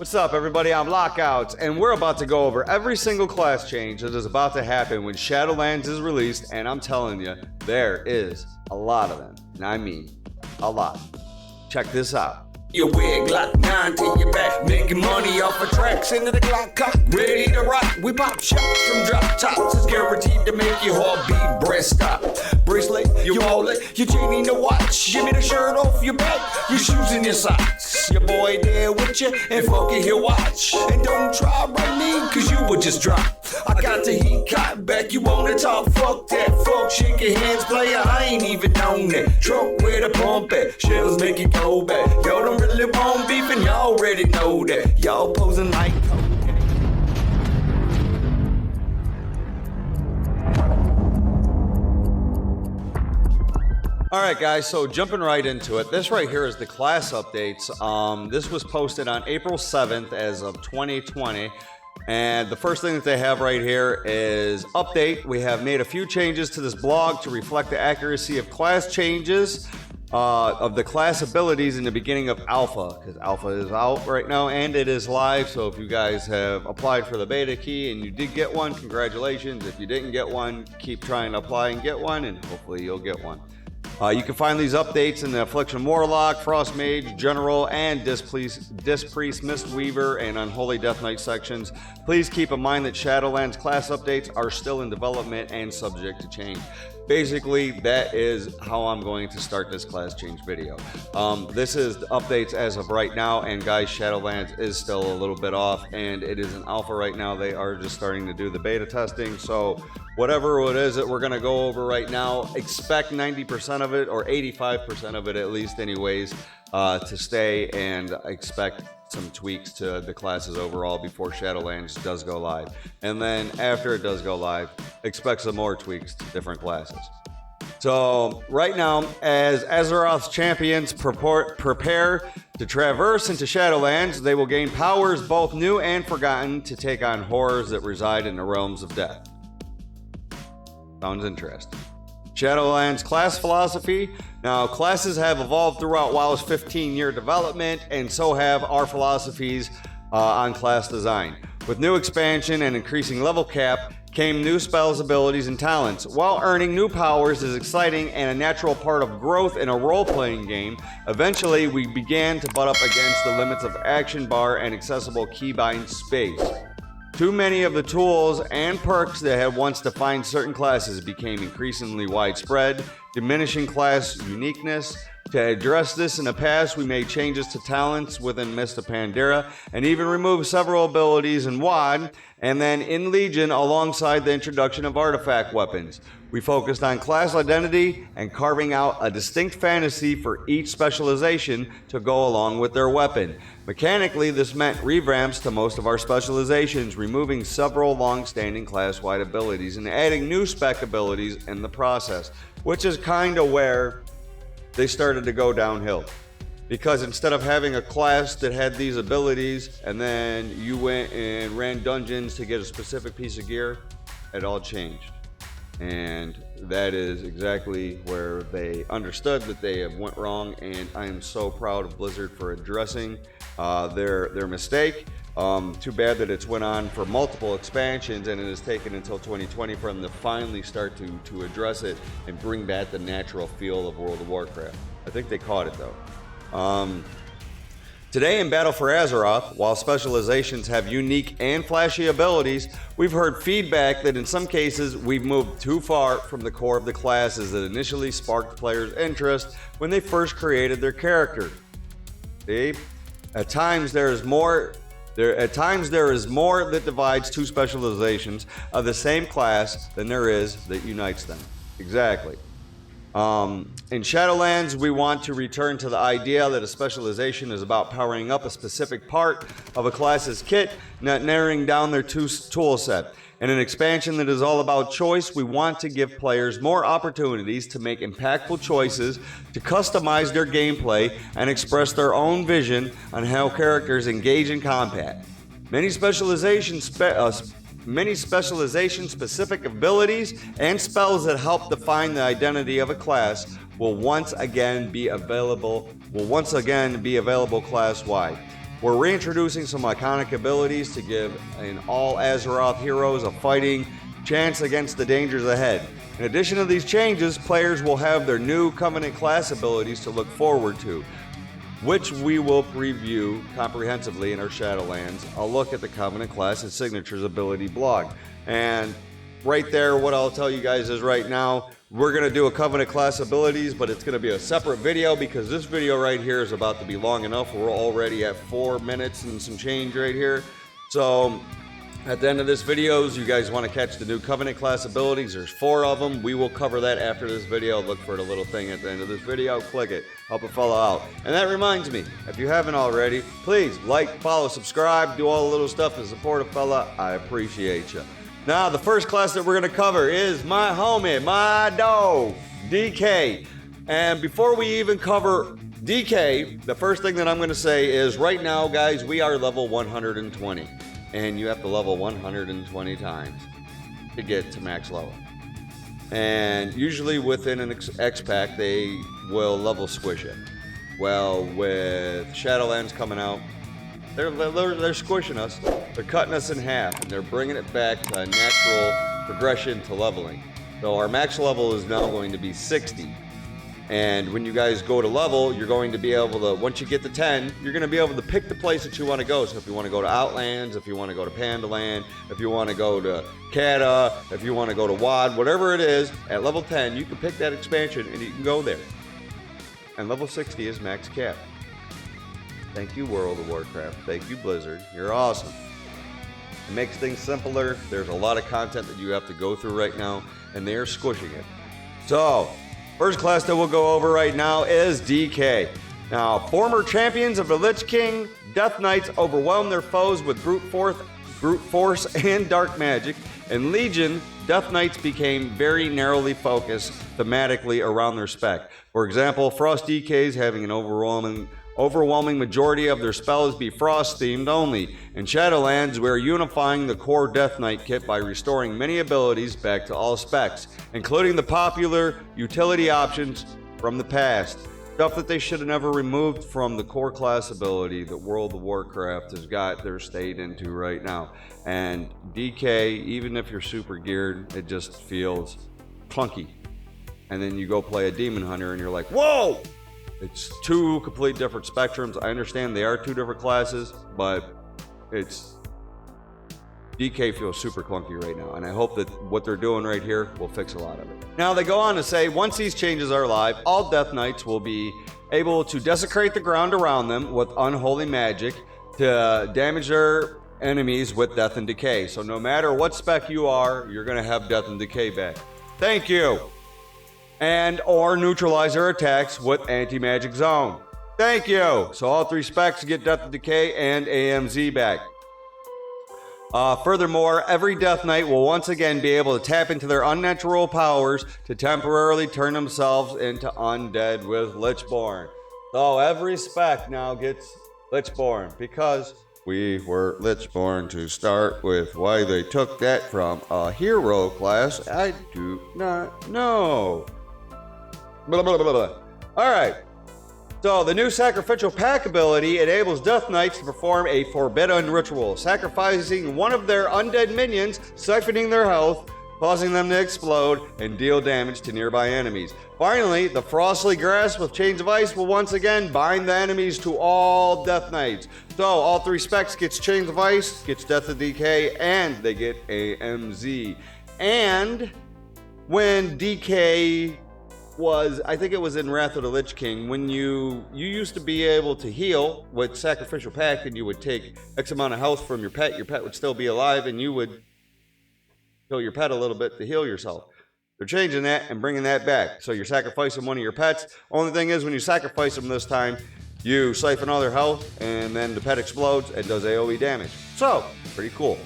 What's up, everybody? I'm Lockouts, and we're about to go over every single class change that is about to happen when ShadowLands is released, and I'm telling you, there is a lot of them, and I mean a lot. Check this out. Your wig Glock 9 to your back, making money off of tracks into the Glock cock, ready to rock. We pop shots from drop tops, it's guaranteed to make your heartbeat breast stop. Bracelet, your wallet, your chain in the watch. Give me the shirt off your back, your shoes and your socks. Your boy there with you, and fuck it, he'll watch. And don't try right me, cause you would just drop. I got the heat caught back, you wanna talk? Fuck that, fuck, shake your hands, player, I ain't even on that. Trunk where the pump at, shells make it go back. Y'all don't really want beef and y'all already know that. Y'all posing like Alright guys, so jumping right into it, this right here is the class updates. This was posted on April 7th as of 2020. And the first thing that they have right here is update. We have made a few changes to this blog to reflect the accuracy of class changes of the class abilities in the beginning of alpha, because alpha is out right now and it is live. So if you guys have applied for the beta key and you did get one, congratulations. If you didn't get one, keep trying to apply and get one, and hopefully you'll get one. You can find these updates in the Affliction Warlock, Frost Mage, General, and Disc Priest, Mistweaver, and Unholy Death Knight sections. Please keep in mind that ShadowLands class updates are still in development and subject to change. Basically, that is how I'm going to start this class change video. This is the updates as of right now, and guys, ShadowLands is still a little bit off, and it is an alpha right now. They are just starting to do the beta testing, so whatever it is that we're going to go over right now, expect 90% of it, or 85% of it at least anyways, to stay, and expect some tweaks to the classes overall before ShadowLands does go live. And then after it does go live, expect some more tweaks to different classes. So right now, as Azeroth's champions prepare to traverse into ShadowLands, they will gain powers both new and forgotten to take on horrors that reside in the realms of death. Sounds interesting. ShadowLands class philosophy. Now, classes have evolved throughout WoW's 15-year development, and so have our philosophies on class design. With new expansion and increasing level cap came new spells, abilities, and talents. While earning new powers is exciting and a natural part of growth in a role-playing game, eventually we began to butt up against the limits of action bar and accessible keybind space. Too many of the tools and perks that had once defined certain classes became increasingly widespread, diminishing class uniqueness. To address this in the past, we made changes to talents within Mist of Pandaria and even removed several abilities in WoD, and then in Legion alongside the introduction of artifact weapons. We focused on class identity and carving out a distinct fantasy for each specialization to go along with their weapon. Mechanically, this meant revamps to most of our specializations, removing several long-standing class-wide abilities and adding new spec abilities in the process, which is kind of where they started to go downhill. Because instead of having a class that had these abilities and then you went and ran dungeons to get a specific piece of gear, it all changed. And that is exactly where they understood that they have went wrong, and I am so proud of Blizzard for addressing their mistake. Too bad that it's went on for multiple expansions and it has taken until 2020 for them to finally start to address it and bring back the natural feel of World of Warcraft. I think they caught it though. Today in Battle for Azeroth, while specializations have unique and flashy abilities, we've heard feedback that in some cases we've moved too far from the core of the classes that initially sparked players' interest when they first created their character. See? At times there is more that divides two specializations of the same class than there is that unites them. Exactly. In ShadowLands, we want to return to the idea that a specialization is about powering up a specific part of a class's kit, not narrowing down their tool set. In an expansion that is all about choice, we want to give players more opportunities to make impactful choices, to customize their gameplay, and express their own vision on how characters engage in combat. Many specialization-specific abilities and spells that help define the identity of a class will once again be available class-wide. We're reintroducing some iconic abilities to give all Azeroth heroes a fighting chance against the dangers ahead. In addition to these changes, players will have their new Covenant class abilities to look forward to, which we will preview comprehensively in our ShadowLands. I'll look at the Covenant class and Signatures ability blog. And right there, what I'll tell you guys is right now, we're going to do a Covenant class abilities, but it's going to be a separate video because this video right here is about to be long enough. We're already at 4 minutes and some change right here. So at the end of this video, you guys want to catch the new Covenant class abilities. There's 4 of them. We will cover that after this video. Look for the little thing at the end of this video. Click it. Help a fella out. And that reminds me, if you haven't already, please like, follow, subscribe, do all the little stuff to support a fella. I appreciate you. Now, the first class that we're going to cover is my homie, my dog, DK. And before we even cover DK, the first thing that I'm going to say is right now, guys, we are level 120. And you have to level 120 times to get to max level. And usually within an X-Pack, they will level squish it. Well, with ShadowLands coming out, they're squishing us. They're cutting us in half, and they're bringing it back to a natural progression to leveling. So our max level is now going to be 60. And when you guys go to level, you're going to be able to, once you get to 10, you're going to be able to pick the place that you want to go. So if you want to go to Outlands, if you want to go to Pandaland, if you want to go to Kata, if you want to go to WAD, whatever it is, at level 10, you can pick that expansion and you can go there. And level 60 is max cap. Thank you, World of Warcraft. Thank you, Blizzard. You're awesome. It makes things simpler. There's a lot of content that you have to go through right now, and they are squishing it. So, first class that we'll go over right now is DK. Now, former champions of the Lich King, Death Knights overwhelm their foes with brute force and dark magic. In Legion, Death Knights became very narrowly focused thematically around their spec. For example, Frost DKs having an overwhelming majority of their spells be Frost themed only. In Shadowlands, we're unifying the core Death Knight kit by restoring many abilities back to all specs, including the popular utility options from the past. Stuff that they should have never removed from the core class ability that World of Warcraft has got their state into right now. And DK, even if you're super geared, it just feels clunky. And then you go play a Demon Hunter and you're like, whoa! It's 2 complete different spectrums. I understand they are 2 different classes, but DK feels super clunky right now, and I hope that what they're doing right here will fix a lot of it. Now, they go on to say, once these changes are live, all Death Knights will be able to desecrate the ground around them with unholy magic to damage their enemies with Death and Decay. So no matter what spec you are, you're going to have Death and Decay back. Thank you. And or neutralize their attacks with Anti-Magic Zone. Thank you. So all 3 specs get Death and Decay and AMZ back. Furthermore, every Death Knight will once again be able to tap into their unnatural powers to temporarily turn themselves into undead with Lichborn. So every spec now gets Lichborn because we were Lichborn to start with. Why they took that from a hero class, I do not know. Blah, blah, blah, blah. All right. So the new Sacrificial Pack ability enables Death Knights to perform a forbidden ritual, sacrificing one of their undead minions, siphoning their health, causing them to explode and deal damage to nearby enemies. Finally, the Frostly Grasp with Chains of Ice will once again bind the enemies to all Death Knights. So all 3 specs gets Chains of Ice, gets Death of Decay, and they get AMZ. And when DK was, I think it was in Wrath of the Lich King, when you used to be able to heal with Sacrificial Pact, and you would take X amount of health from your pet would still be alive, and you would kill your pet a little bit to heal yourself. They're changing that and bringing that back. So you're sacrificing one of your pets. Only thing is, when you sacrifice them this time, you siphon all their health, and then the pet explodes and does AoE damage. So, pretty cool.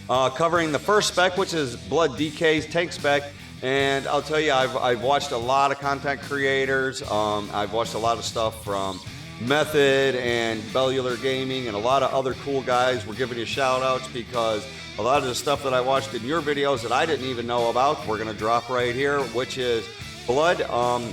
Covering the first spec, which is Blood DK's tank spec. And I'll tell you, I've watched a lot of content creators. I've watched a lot of stuff from Method and Bellular Gaming and a lot of other cool guys. We're giving you shout outs because a lot of the stuff that I watched in your videos that I didn't even know about, we're going to drop right here, which is Blood,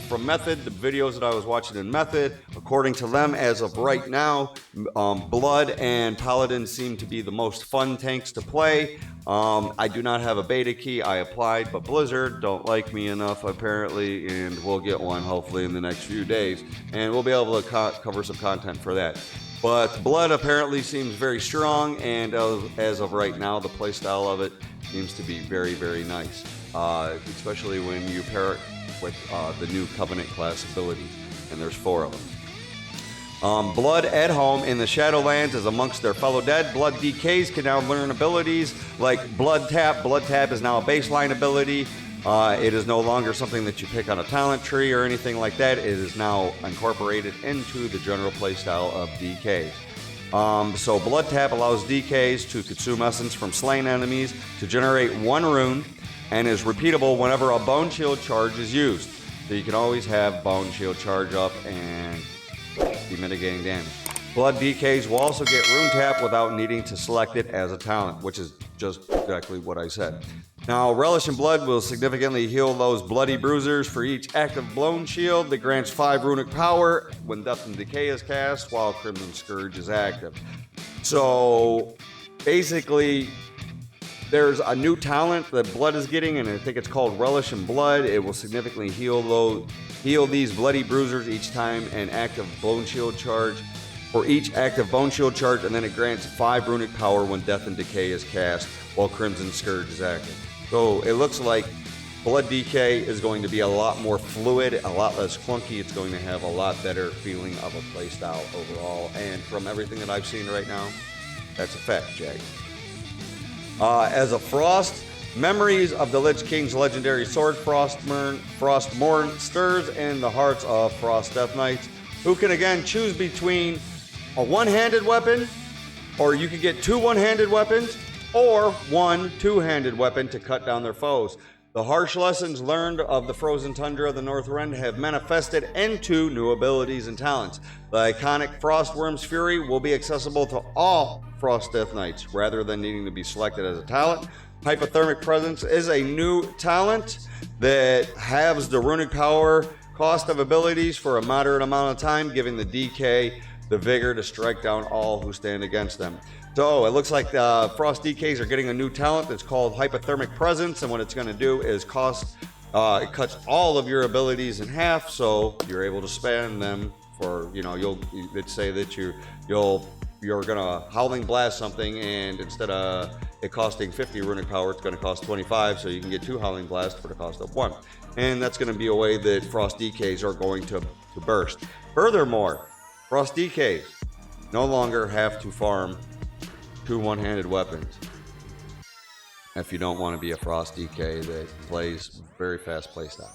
from Method, the videos that I was watching in Method, according to them, as of right now, Blood and Paladin seem to be the most fun tanks to play. I do not have a beta key. I applied, but Blizzard don't like me enough, apparently, and we'll get one hopefully in the next few days, and we'll be able to cover some content for that. But Blood apparently seems very strong, and as of right now, the playstyle of it seems to be very, very nice, especially when you pair it with the new Covenant class abilities, and there's 4 of them. Blood at home in the Shadowlands is amongst their fellow dead. Blood DKs can now learn abilities like Blood Tap. Blood Tap is now a baseline ability. It is no longer something that you pick on a talent tree or anything like that. It is now incorporated into the general playstyle of DKs. So Blood Tap allows DKs to consume essence from slain enemies to generate 1 rune, and is repeatable whenever a Bone Shield charge is used. So you can always have Bone Shield charge up and be mitigating damage. Blood DKs will also get Rune Tap without needing to select it as a talent, which is just exactly what I said. Now, Relish in Blood will significantly heal those bloody bruisers for each active Blown Shield that grants 5 runic power when Death and Decay is cast while Crimson Scourge is active. So, basically, there's a new talent that Blood is getting, and I think it's called Relish in Blood. It will significantly heal these bloody bruisers each time an active Bone Shield charge. For each active Bone Shield charge, and then it grants 5 runic power when Death and Decay is cast while Crimson Scourge is active. So it looks like Blood DK is going to be a lot more fluid, a lot less clunky. It's going to have a lot better feeling of a playstyle overall. And from everything that I've seen right now, that's a fact, Jag. As a Frost, memories of the Lich King's legendary sword Frostmourne stirs in the hearts of Frost Death Knights, who can again choose between a one-handed weapon, or you can get 2 one-handed weapons, or 1 two-handed weapon to cut down their foes. The harsh lessons learned of the frozen tundra of the Northrend have manifested into new abilities and talents. The iconic Frostworm's Fury will be accessible to all Frost Death Knights rather than needing to be selected as a talent. Hypothermic Presence is a new talent that halves the runic power cost of abilities for a moderate amount of time, giving the DK the vigor to strike down all who stand against them. So it looks like the Frost DKs are getting a new talent that's called Hypothermic Presence, and what it's going to do is it cuts all of your abilities in half, so you're able to spend them for, let's say that you're gonna Howling Blast something, and instead of it costing 50 runic power, it's gonna cost 25, so you can get 2 Howling Blasts for the cost of 1. And that's gonna be a way that Frost DKs are going to burst. Furthermore, Frost DKs no longer have to farm 2 one-handed weapons if you don't want to be a Frost DK that plays very fast playstyle.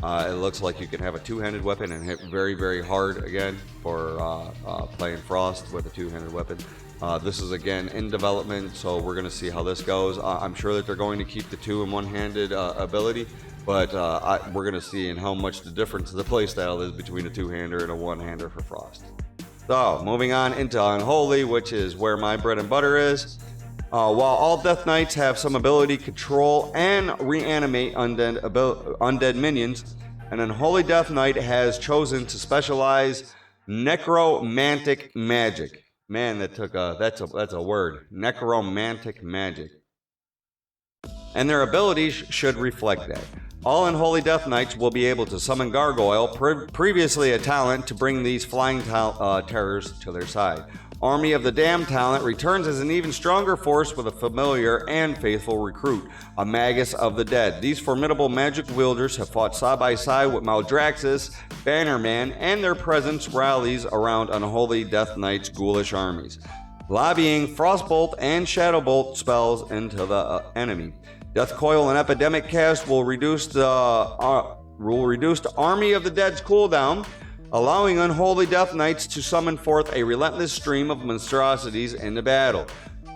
It looks like you can have a 2-handed weapon and hit very, very hard again for playing Frost with a 2-handed weapon. This is again in development, so we're going to see how this goes. I'm sure that they're going to keep the 2 and one-handed ability, but we're going to see in how much the difference of the playstyle is between a 2-hander and a 1-hander for Frost. So, moving on into Unholy, which is where my bread and butter is. While all Death Knights have some ability to control and reanimate undead minions, an Unholy Death Knight has chosen to specialize Necromantic Magic. Man, that's a word. Necromantic Magic. And their abilities should reflect that. All Unholy Death Knights will be able to summon Gargoyle, previously a talent, to bring these flying terrors to their side. Army of the Damned talent returns as an even stronger force with a familiar and faithful recruit, a Magus of the Dead. These formidable magic wielders have fought side by side with Maldraxxus, Bannerman, and their presence rallies around Unholy Death Knights' ghoulish armies, lobbying Frostbolt and Shadowbolt spells into the enemy. Death Coil and Epidemic cast will reduce the Army of the Dead's cooldown, allowing Unholy Death Knights to summon forth a relentless stream of monstrosities into battle.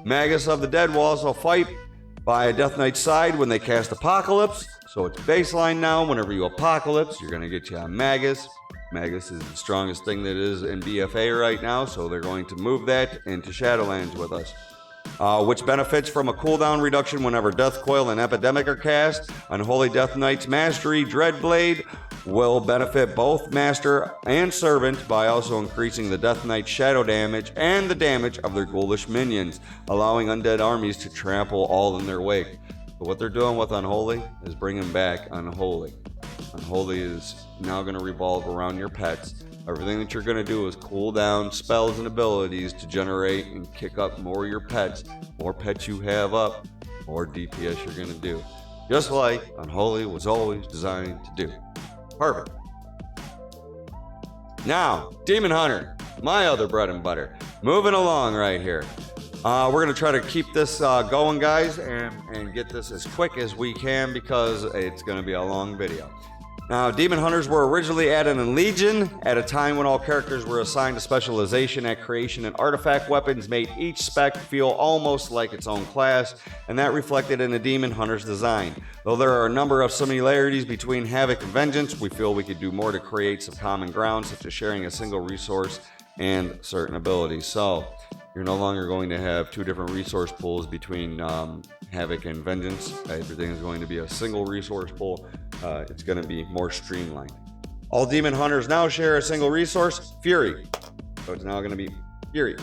Magus of the Dead will also fight by a Death Knight's side when they cast Apocalypse, so it's baseline now. Whenever you Apocalypse, you're going to get you a Magus. Magus is the strongest thing that is in B.F.A right now, so they're going to move that into Shadowlands with us. which benefits from a cooldown reduction whenever Death Coil and Epidemic are cast. Unholy Death Knight's Mastery Dreadblade will benefit both Master and Servant by also increasing the Death Knight's shadow damage and the damage of their ghoulish minions, allowing undead armies to trample all in their wake. But what they're doing with Unholy is bringing back Unholy. Unholy is now going to revolve around your pets. Everything that you're going to do is cool down spells and abilities to generate and kick up more of your pets. More pets you have up, more DPS you're going to do. Just like Unholy was always designed to do. Perfect. Now, Demon Hunter, my other bread and butter. Moving along right here. We're going to try to keep this going, guys, and get this as quick as we can because it's going to be a long video. Now, Demon Hunters were originally added in Legion at a time when all characters were assigned a specialization at creation, and artifact weapons made each spec feel almost like its own class, and that reflected in the Demon Hunter's design. Though there are a number of similarities between Havoc and Vengeance, we feel we could do more to create some common ground, such as sharing a single resource and certain abilities. So, you're no longer going to have two different resource pools between Havoc and Vengeance. Everything is going to be a single resource pool. It's going to be more streamlined. All Demon Hunters now share a single resource, Fury. So it's now going to be Fury,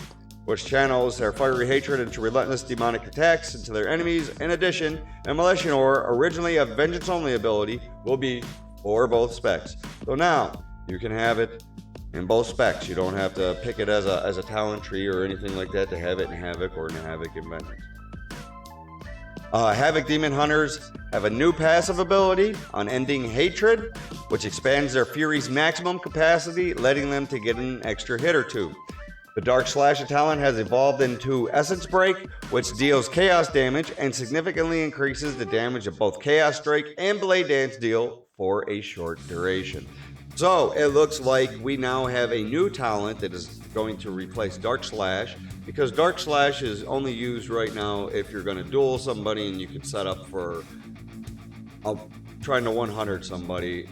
which channels their fiery hatred into relentless demonic attacks into their enemies. In addition, Immolation Ore, originally a Vengeance-only ability, will be for both specs. So now, you can have it in both specs. You don't have to pick it as a talent tree or anything like that to have it in Havoc or in Havoc and Vengeance. Havoc Demon Hunters have a new passive ability, Unending Hatred, which expands their Fury's maximum capacity, letting them to get an extra hit or two. The Dark Slash talent has evolved into Essence Break, which deals chaos damage and significantly increases the damage of both Chaos Strike and Blade Dance deal for a short duration. So it looks like we now have a new talent that is going to replace Dark Slash, because Dark Slash is only used right now if you're going to duel somebody and you can set up for trying to 100 somebody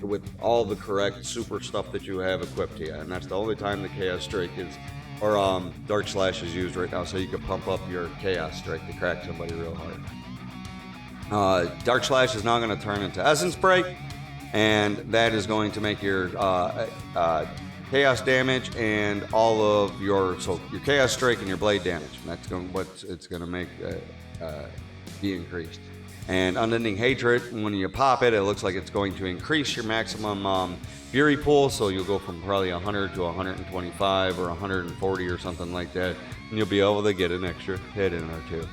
with all the correct super stuff that you have equipped to you, and that's the only time the Chaos Strike is, or Dark Slash is used right now, so you can pump up your Chaos Strike to crack somebody real hard. Dark Slash is now going to turn into Essence Break, and that is going to make your chaos damage and all of your chaos strike and your blade damage. That's what it's going to make be increased. And Unending Hatred, when you pop it, it looks like it's going to increase your maximum fury pool, so you'll go from probably 100 to 125 or 140 or something like that, and you'll be able to get an extra hit in there too.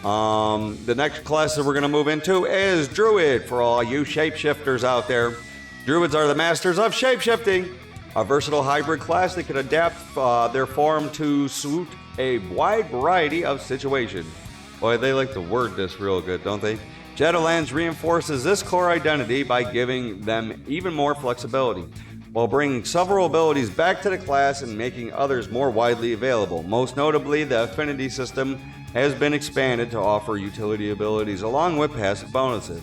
The next class that we're going to move into is Druid. For all you shapeshifters out there, Druids are the masters of shapeshifting, a versatile hybrid class that can adapt their form to suit a wide variety of situations. Boy, they like to word this real good, don't they? ShadowLands reinforces this core identity by giving them even more flexibility, while bringing several abilities back to the class and making others more widely available. Most notably, the affinity system has been expanded to offer utility abilities along with passive bonuses.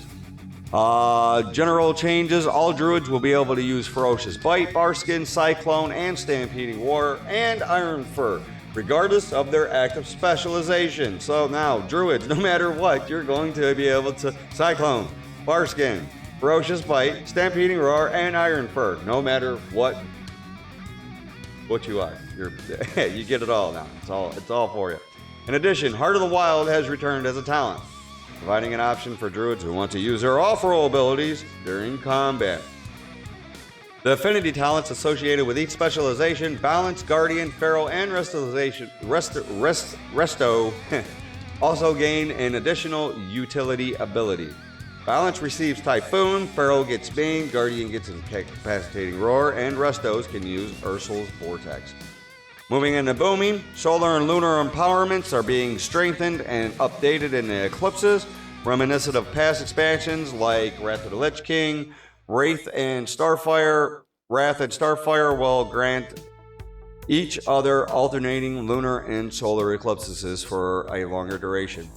General changes: all druids will be able to use Ferocious Bite, Barskin, Cyclone, and Stampeding Roar, and Iron Fur, regardless of their active specialization. So now, druids, no matter what, you're going to be able to Cyclone, Barskin, Ferocious Bite, Stampeding Roar, and Iron Fur, no matter what you are. You get it all now. It's all for you. In addition, Heart of the Wild has returned as a talent, providing an option for druids who want to use their off-roll abilities during combat. The affinity talents associated with each specialization, Balance, Guardian, Feral, and Resto, also gain an additional utility ability. Balance receives Typhoon, Feral gets Bane, Guardian gets Incapacitating Roar, and Restos can use Ursul's Vortex. Moving into booming, solar and lunar empowerments are being strengthened and updated in the eclipses, reminiscent of past expansions like Wrath of the Lich King. Wrath and Starfire will grant each other alternating lunar and solar eclipses for a longer duration.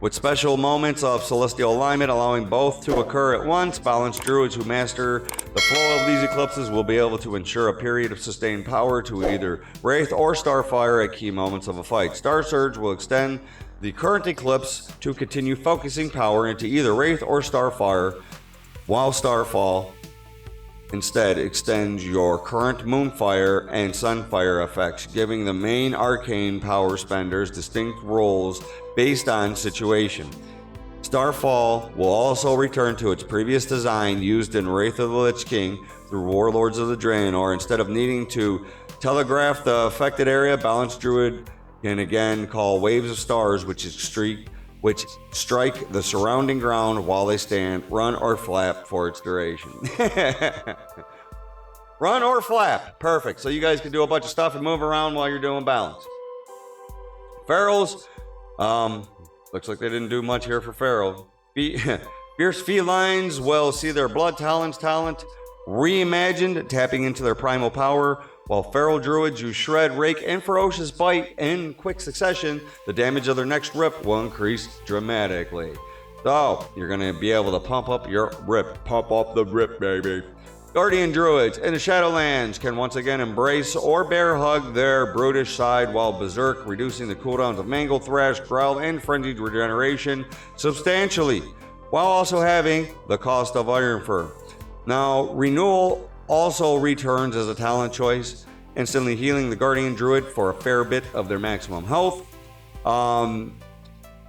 with special moments of celestial alignment allowing both to occur at once. Balanced druids who master the flow of these eclipses will be able to ensure a period of sustained power to either Wraith or Starfire at key moments of a fight. Star Surge will extend the current eclipse to continue focusing power into either Wraith or Starfire, while Starfall instead extends your current Moonfire and Sunfire effects, giving the main arcane power spenders distinct roles based on situation. Starfall will also return to its previous design used in Wraith of the Lich King through Warlords of the Draenor. Instead of needing to telegraph the affected area, Balanced Druid can again call waves of stars which strike the surrounding ground while they stand, run, or flap for its duration. Run or flap. Perfect. So you guys can do a bunch of stuff and move around while you're doing balance. Pharaohs. Looks like they didn't do much here for Pharaoh. Fierce felines will see their blood talent reimagined, tapping into their primal power. While feral druids use Shred, Rake, and Ferocious Bite in quick succession, the damage of their next rip will increase dramatically. So, you're going to be able to pump up your rip. Pump up the rip, baby. Guardian druids in the Shadowlands can once again embrace or bear hug their brutish side, while Berserk, reducing the cooldowns of Mangle, Thrash, Growl, and Frenzied Regeneration substantially, while also having the cost of Ironfur. Now, Renewal also returns as a talent choice, instantly healing the Guardian Druid for a fair bit of their maximum health.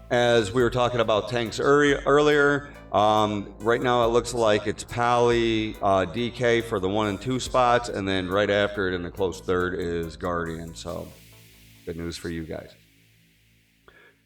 As we were talking about tanks earlier, right now it looks like it's Pally, DK for the 1 and 2 spots, and then right after it in the close third is Guardian, so good news for you guys.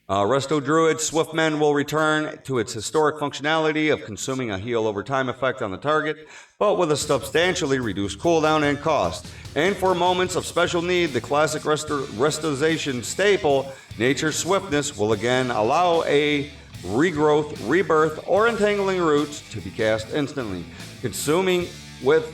Resto Druid Swiftmen will return to its historic functionality of consuming a heal over time effect on the target, but with a substantially reduced cooldown and cost. And for moments of special need, the classic Restoration staple, Nature's Swiftness, will again allow a regrowth, rebirth, or entangling roots to be cast instantly. Communing with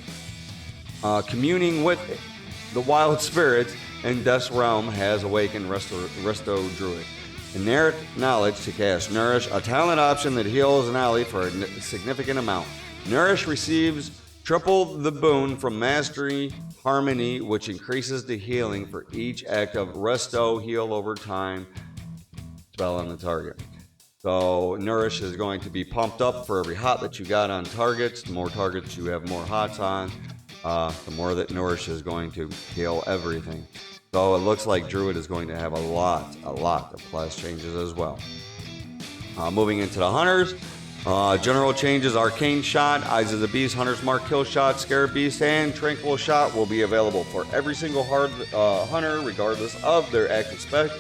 the wild spirits in Death's realm has awakened Resto Druid. Inherent knowledge to cast Nourish, a talent option that heals an ally for a significant amount. Nourish receives triple the boon from Mastery Harmony, which increases the healing for each active Resto heal over time spell on the target. So Nourish is going to be pumped up for every hot that you got on targets. The more targets you have more hots on, the more that Nourish is going to heal everything. So it looks like Druid is going to have a lot of class changes as well. Moving into the Hunters, general changes: Arcane Shot, Eyes of the Beast, Hunter's Mark, Kill Shot, Scarab Beast, and Tranquil Shot will be available for every single Hunter, regardless of their active spec.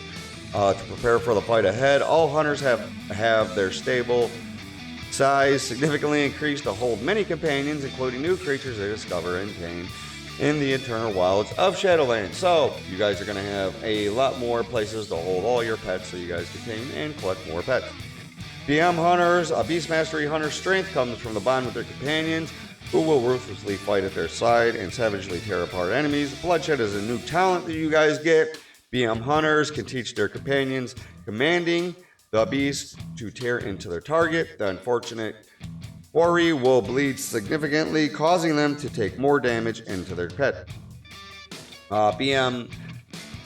To prepare for the fight ahead, all Hunters have their stable size significantly increased to hold many companions, including new creatures they discover and tame in the internal wilds of Shadowlands. So you guys are going to have a lot more places to hold all your pets, so you guys can tame and collect more pets. BM Hunters, a Beast Mastery Hunter's strength comes from the bond with their companions, who will ruthlessly fight at their side and savagely tear apart enemies. Bloodshed is a new talent that you guys get. BM Hunters can teach their companions commanding the beast to tear into their target. The unfortunate quarry will bleed significantly, causing them to take more damage into their pet.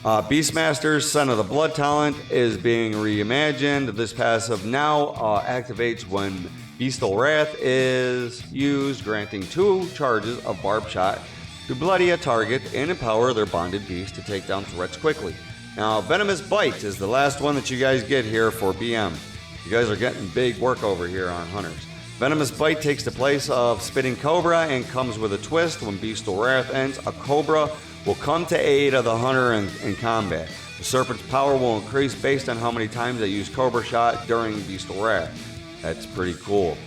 Beastmaster's Son of the Blood talent is being reimagined. This passive now activates when Bestial Wrath is used, granting 2 charges of Barb Shot to bloody a target and empower their bonded beast to take down threats quickly. Now, Venomous Bite is the last one that you guys get here for BM. You guys are getting big work over here on Hunters. Venomous Bite takes the place of Spitting Cobra and comes with a twist. When Bestial Wrath ends, a Cobra will come to aid of the Hunter in combat. The Serpent's power will increase based on how many times they use Cobra Shot during Bestial Wrath. That's pretty cool.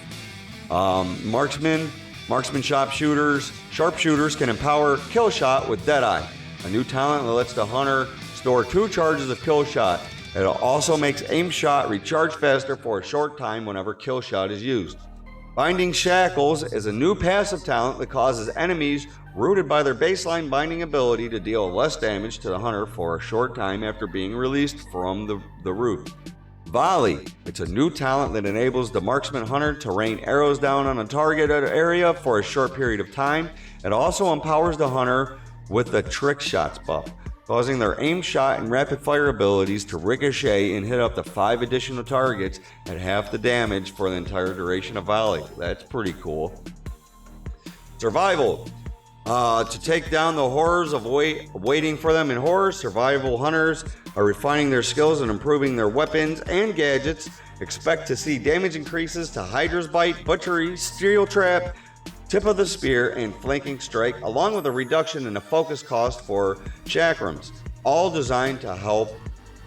Marksman Sharpshooters can empower Kill Shot with Deadeye, a new talent that lets the Hunter store 2 charges of Kill Shot. It also makes Aim Shot recharge faster for a short time whenever Kill Shot is used. Binding Shackles is a new passive talent that causes enemies rooted by their baseline binding ability to deal less damage to the Hunter for a short time after being released from the root. Volley. It's a new talent that enables the marksman hunter to rain arrows down on a target area for a short period of time. It also empowers the hunter with the trick shots buff, causing their aim shot and rapid fire abilities to ricochet and hit up to 5 additional targets at half the damage for the entire duration of volley. That's pretty cool. Survival. To take down the horrors of waiting for them in horrors, survival hunters are refining their skills and improving their weapons and gadgets. Expect to see damage increases to Hydra's Bite, Butchery, Steel Trap, Tip of the Spear, and Flanking Strike, along with a reduction in the focus cost for chakrams, all designed to help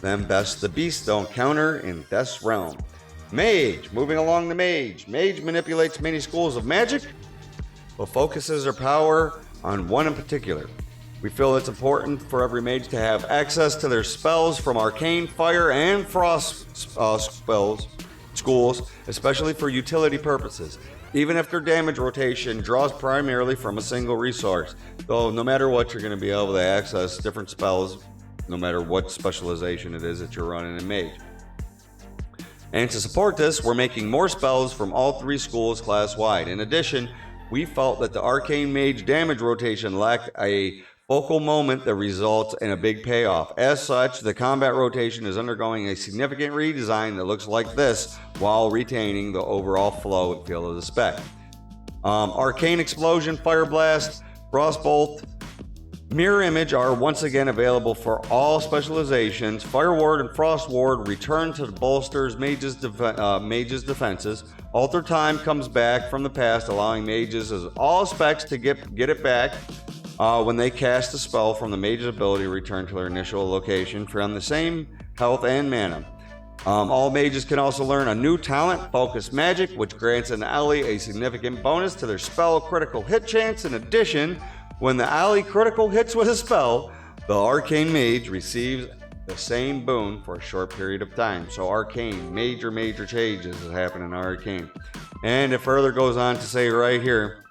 them best the beast they'll encounter in this realm. Mage. Moving along to Mage. Mage manipulates many schools of magic, but focuses their power on one in particular. We feel it's important for every mage to have access to their spells from arcane, fire, and frost schools, especially for utility purposes, even if their damage rotation draws primarily from a single resource. So no matter what, you're going to be able to access different spells, no matter what specialization it is that you're running in Mage. And to support this, we're making more spells from all 3 schools class-wide. In addition, we felt that the Arcane Mage damage rotation lacked a focal moment that results in a big payoff. As such, the combat rotation is undergoing a significant redesign that looks like this while retaining the overall flow and feel of the spec. Arcane Explosion, Fire Blast, Frostbolt, Mirror Image are once again available for all specializations. Fire Ward and Frost Ward return to bolsters mages' defenses. Alter Time comes back from the past, allowing mages as all specs to get it back when they cast a spell from the mage's ability to return to their initial location from the same health and mana. All mages can also learn a new talent, Focus Magic, which grants an ally a significant bonus to their spell critical hit chance. In addition, when the ally critical hits with a spell, the Arcane Mage receives the same boon for a short period of time. So Arcane, major changes is happening in Arcane. And it further goes on to say right here,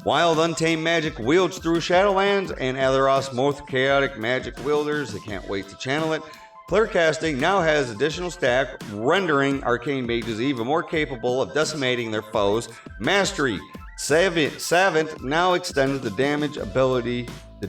Wild Untamed Magic wields through Shadowlands and Azeroth's most chaotic magic wielders. They can't wait to channel it. Clear Casting now has additional stack, rendering Arcane Mages even more capable of decimating their foes. Mastery. Savant now extends the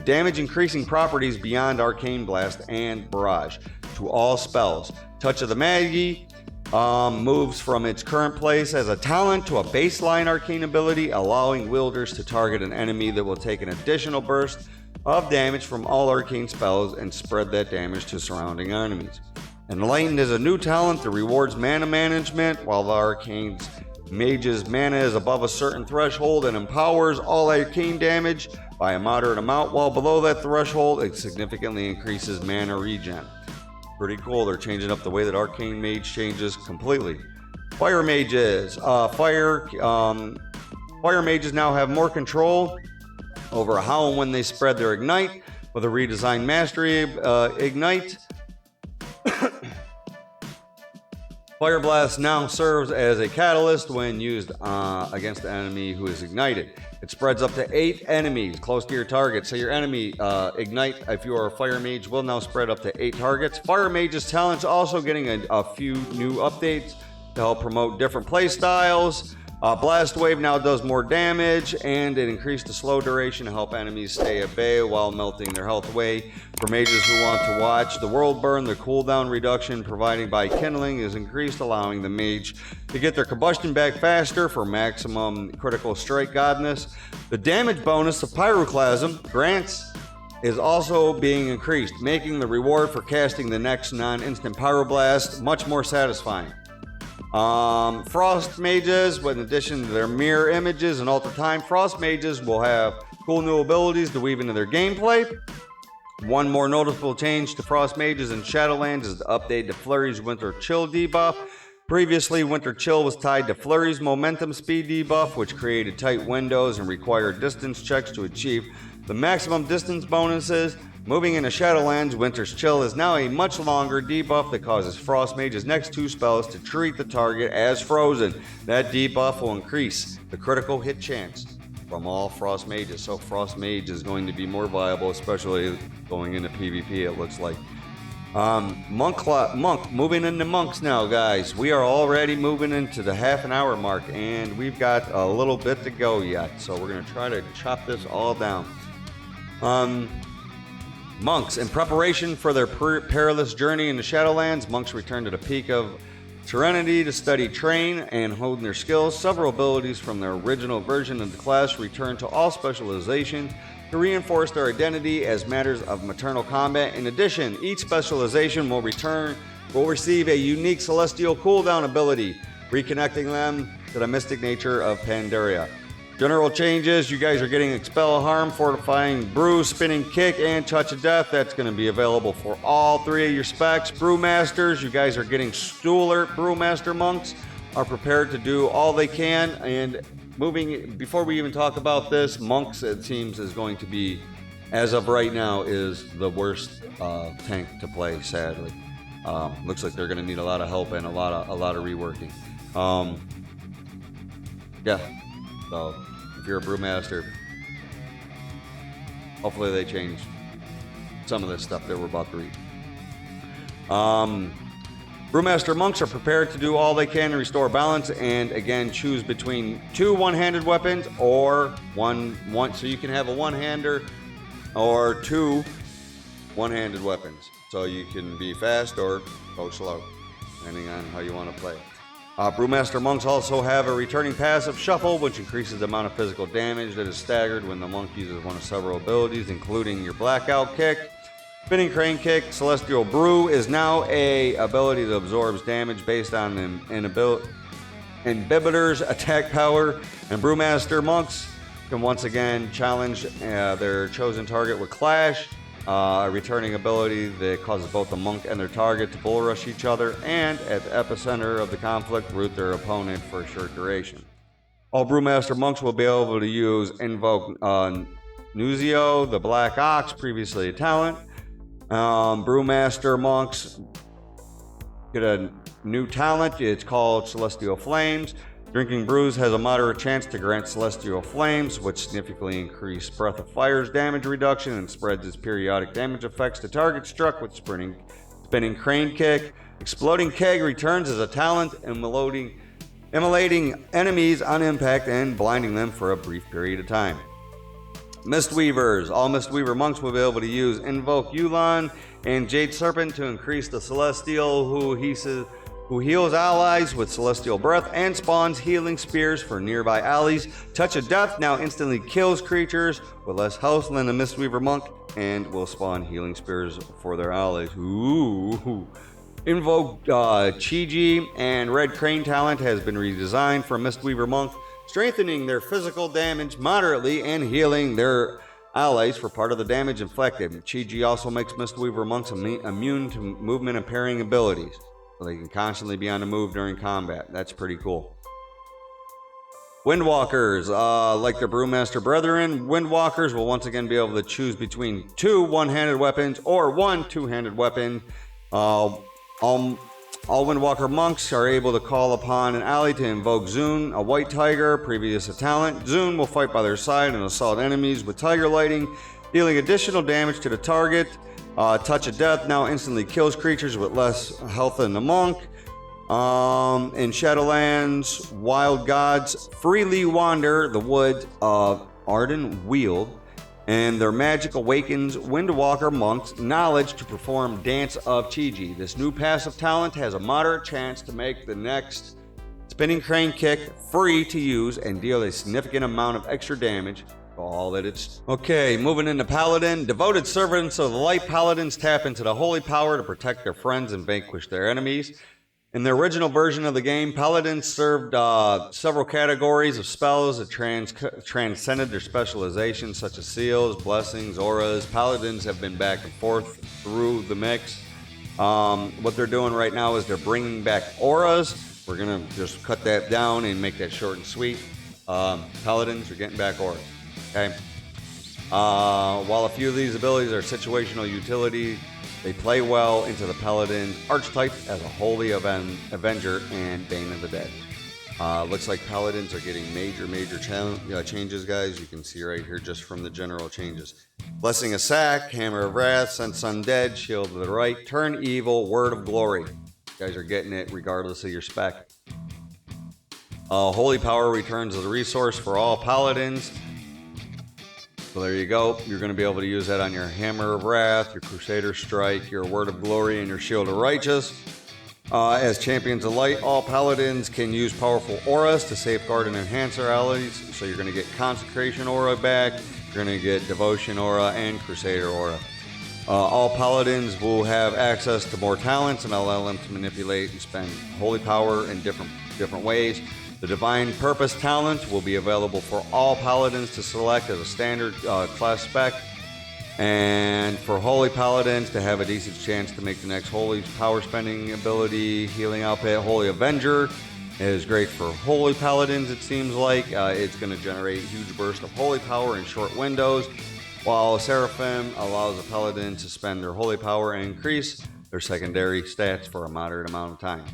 damage increasing properties beyond Arcane Blast and Barrage to all spells. Touch of the Magi moves from its current place as a talent to a baseline arcane ability, allowing wielders to target an enemy that will take an additional burst of damage from all arcane spells and spread that damage to surrounding enemies. Enlightened is a new talent that rewards mana management, while the arcane mage's mana is above a certain threshold and empowers all arcane damage by a moderate amount, while below that threshold it significantly increases mana regen. Pretty cool. They're changing up the way that Arcane Mage changes completely. Fire Mages. Fire Mages now have more control over how and when they spread their Ignite with a redesigned Mastery Ignite. Fire Blast now serves as a catalyst when used against the enemy who is ignited. It spreads up to 8 enemies close to your target. So your enemy Ignite, if you are a Fire Mage, will now spread up to 8 targets. Fire Mage's talent's also getting a few new updates to help promote different play styles. Blast Wave now does more damage, and it increased the slow duration to help enemies stay at bay while melting their health away. For mages who want to watch the world burn, the cooldown reduction provided by kindling is increased, allowing the mage to get their combustion back faster for maximum critical strike godness. The damage bonus of Pyroclasm grants is also being increased, making the reward for casting the next non-instant Pyroblast much more satisfying. Frost Mages, in addition to their mirror images and alter time, Frost Mages will have cool new abilities to weave into their gameplay. One more noticeable change to Frost Mages in Shadowlands is the update to Flurry's Winter Chill debuff. Previously, Winter Chill was tied to Flurry's Momentum Speed debuff, which created tight windows and required distance checks to achieve the maximum distance bonuses. Moving into Shadowlands, Winter's Chill is now a much longer debuff that causes Frost Mage's next 2 spells to treat the target as frozen. That debuff will increase the critical hit chance from all Frost Mages. So Frost Mage is going to be more viable, especially going into PvP, it looks like. Monk, moving into monks now, guys. We are already moving into the half an hour mark, and we've got a little bit to go yet. So we're gonna try to chop this all down. Monks, in preparation for their perilous journey into Shadowlands, monks return to the peak of Serenity to study, train, and hone their skills. Several abilities from their original version of the class return to all specialization to reinforce their identity as matters of maternal combat. In addition, each specialization will receive a unique celestial cooldown ability, reconnecting them to the mystic nature of Pandaria. General changes, you guys are getting Expel Harm, Fortifying Brew, Spinning Kick, and Touch of Death. That's going to be available for all 3 of your specs. Brewmasters, you guys are getting Stuler. Brewmaster monks are prepared to do all they can. And before we even talk about this, monks, it seems, is going to be, as of right now, is the worst tank to play, sadly. Looks like they're going to need a lot of help and a lot of reworking. Yeah, so if you're a brewmaster, hopefully they change some of this stuff that we're about to read. Brewmaster monks are prepared to do all they can to restore balance, and again, choose between 2 one-handed weapons or one. So you can have a one-hander or 2 one-handed weapons. So you can be fast or go slow, depending on how you want to play. Brewmaster monks also have a returning passive, Shuffle, which increases the amount of physical damage that is staggered when the monk uses one of several abilities, including your Blackout Kick. Spinning Crane Kick. Celestial Brew is now a ability that absorbs damage based on an inhibitor's attack power, and Brewmaster monks can once again challenge their chosen target with Clash, a returning ability that causes both the monk and their target to bull rush each other, and at the epicenter of the conflict, root their opponent for a short duration. All Brewmaster monks will be able to use Invoke Nuzio, the Black Ox, previously a talent. Brewmaster monks get a new talent. It's called Celestial Flames. Drinking brews has a moderate chance to grant Celestial Flames, which significantly increase Breath of Fire's damage reduction and spreads its periodic damage effects to targets struck with Spinning Crane Kick. Exploding Keg returns as a talent, immolating enemies on impact and blinding them for a brief period of time. Mistweavers. All Mistweaver monks will be able to use Invoke Yulan and Jade Serpent to increase the Celestial who heals allies with Celestial Breath and spawns healing spears for nearby allies. Touch of Death now instantly kills creatures with less health than the Mistweaver monk and will spawn healing spears for their allies. Ooh. Invoke Chi-Ji and Red Crane talent has been redesigned for Mistweaver monk, strengthening their physical damage moderately and healing their allies for part of the damage inflicted. Chi-Ji also makes Mistweaver monks immune to movement and parrying abilities, so they can constantly be on the move during combat. That's pretty cool. Windwalkers, like their Brewmaster brethren, Windwalkers will once again be able to choose between 2 one-handed weapons or 1 two-handed weapon. All Windwalker monks are able to call upon an ally to invoke Zune, a white tiger, previous a talent. Zune will fight by their side and assault enemies with tiger lighting, dealing additional damage to the target. Touch of Death now instantly kills creatures with less health than the monk. In Shadowlands, wild gods freely wander the wood of Arden Weald, and their magic awakens Windwalker monks' knowledge to perform Dance of Chi-Ji. This new passive talent has a moderate chance to make the next Spinning Crane Kick free to use and deal a significant amount of extra damage. All that it's... Okay, moving into Paladin. Devoted servants of the Light Paladins tap into the holy power to protect their friends and vanquish their enemies. In the original version of the game, Paladins served several categories of spells that transcended their specializations, such as seals, blessings, auras. Paladins have been back and forth through the mix. What they're doing right now is they're bringing back auras. We're going to just cut that down and make that short and sweet. Paladins are getting back auras. Okay. While a few of these abilities are situational utility, they play well into the Paladin archetype as a holy avenger and Bane of the Dead. Looks like Paladins are getting major changes, guys. You can see right here just from the general changes. Blessing of Sack, Hammer of Wrath, Sense Undead, Shield to the right, Turn Evil, Word of Glory. You guys are getting it regardless of your spec. Holy Power returns as a resource for all Paladins. So there you go. You're going to be able to use that on your Hammer of Wrath, your Crusader Strike, your Word of Glory, and your Shield of Righteous. As Champions of Light, all Paladins can use powerful auras to safeguard and enhance their allies. So you're going to get Consecration Aura back, you're going to get Devotion Aura, and Crusader Aura. All Paladins will have access to more talents and allow them to manipulate and spend Holy Power in different ways. The Divine Purpose talent will be available for all Paladins to select as a standard class spec. And for Holy Paladins to have a decent chance to make the next Holy Power spending ability, Healing Outfit, Holy Avenger is great for Holy Paladins, it seems like. It's going to generate a huge burst of Holy Power in short windows, while Seraphim allows a Paladin to spend their Holy Power and increase their secondary stats for a moderate amount of time.